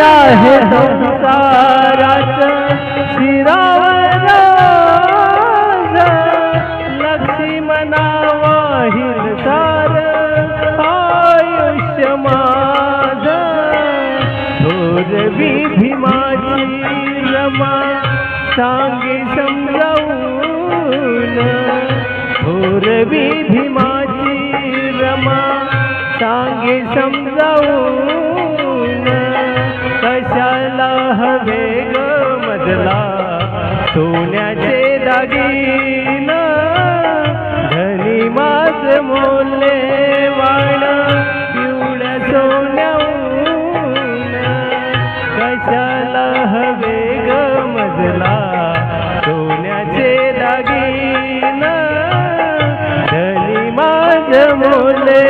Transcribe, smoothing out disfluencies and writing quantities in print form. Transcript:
आहे संसारात शिरावर लक्ष्मणा वाहिल सार आयुष्य माझ थोर भीमाची रमा सांगे समजावून थोर भीमाची रमा सांगे समजावून कशाला हवे ग मजला सोन्याचे दागिन धनी माझ मोले वाण पिवळ्या सोन्याहून कशाला हवे ग मजला सोन्याचे दागिन धनी माझ मोले